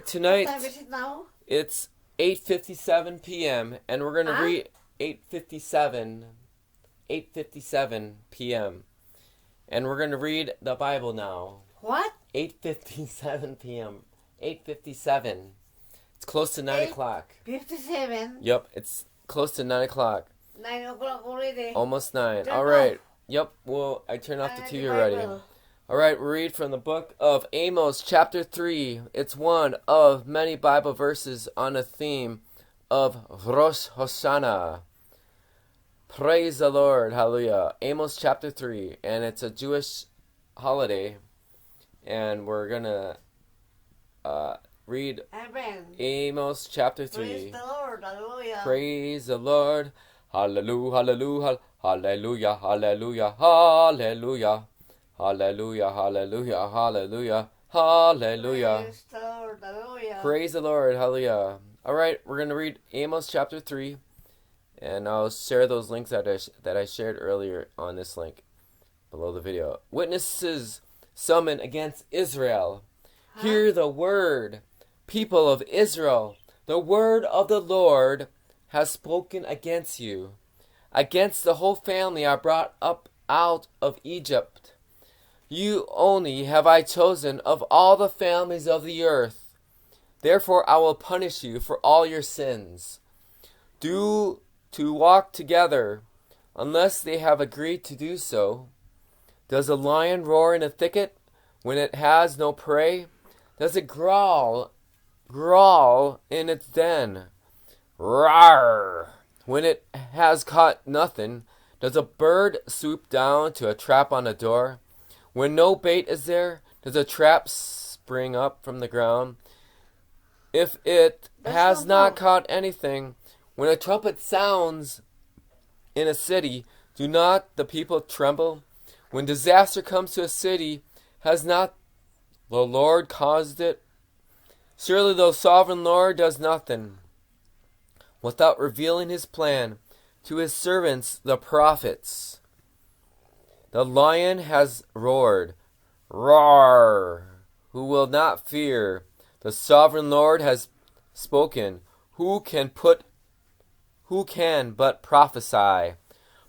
right, tonight What time is it now? it's 8:57 p.m. and we're gonna read 8:57 p.m. and we're gonna read the Bible now. What? 8:57 p.m. 8:57. It's close to 9 o'clock. 57. Yep, it's close to 9 o'clock. 9 o'clock already. Almost 9. Turn All right. Yep. Well, I turn off the TV already. All right, we read from the book of Amos, chapter 3. It's one of many Bible verses on the theme of Rosh Hashanah. Praise the Lord. Hallelujah. Amos chapter 3. And it's a Jewish holiday. And we're going to read Amen. Amos chapter 3. Praise the Lord. Hallelujah. Praise the Lord. Hallelujah. Hallelujah. Hallelujah. Hallelujah. Hallelujah. Hallelujah, hallelujah, hallelujah, hallelujah. Praise the Lord, hallelujah. Praise the Lord, hallelujah. All right, we're going to read Amos chapter 3, and I'll share those links that I shared earlier on this link below the video. Witnesses summoned against Israel. Hear the word, people of Israel. The word of the Lord has spoken against you. Against the whole family I brought up out of Egypt. You only have I chosen of all the families of the earth. Therefore I will punish you for all your sins. Do to walk together, unless they have agreed to do so. Does a lion roar in a thicket when it has no prey? Does it growl in its den? Rawr! When it has caught nothing. Does a bird swoop down to a trap on a door? When no bait is there, does a trap spring up from the ground? If it has not caught anything, when a trumpet sounds in a city, do not the people tremble? When disaster comes to a city, has not the Lord caused it? Surely the sovereign Lord does nothing without revealing his plan to his servants the prophets. The lion has roared, roar, who will not fear? The sovereign Lord has spoken, who can but prophesy?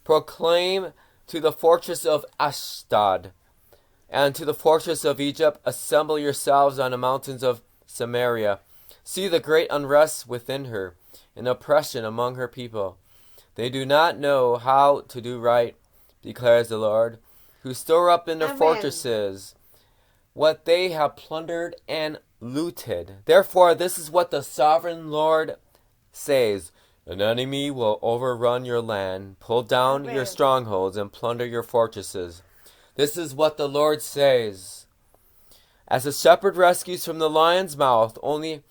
Proclaim to the fortress of Ashdod, and to the fortress of Egypt, assemble yourselves on the mountains of Samaria. See the great unrest within her, and oppression among her people. They do not know how to do right, declares the Lord, who store up in their fortresses what they have plundered and looted. Therefore, this is what the sovereign Lord says. An enemy will overrun your land, pull down your strongholds, and plunder your fortresses. This is what the Lord says. As a shepherd rescues from the lion's mouth only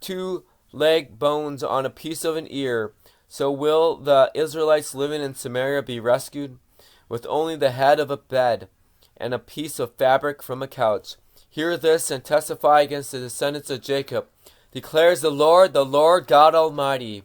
2 leg bones on a piece of an ear, so will the Israelites living in Samaria be rescued, with only the head of a bed and a piece of fabric from a couch. Hear this and testify against the descendants of Jacob, declares the Lord God Almighty.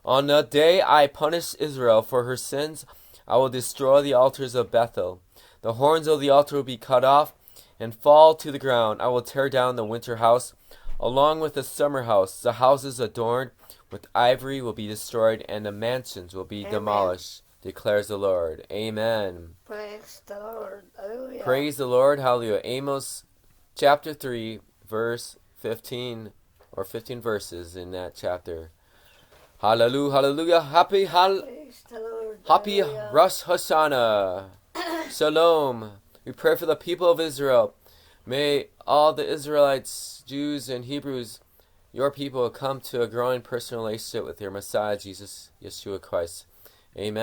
On the day I punish Israel for her sins, I will destroy the altars of Bethel. The horns of the altar will be cut off and fall to the ground. I will tear down the winter house, along with the summer house. The houses adorned with ivory will be destroyed, and the mansions will be demolished, declares the Lord. Amen. Praise the Lord. Hallelujah. Praise the Lord. Hallelujah. Amos chapter 3, verse 15, or 15 verses in that chapter. Hallelujah. Hallelujah. Happy Rosh Hashanah. Shalom. We pray for the people of Israel. May all the Israelites, Jews, and Hebrews, your people, come to a growing personal relationship with your Messiah, Jesus, Yeshua Christ. Amen.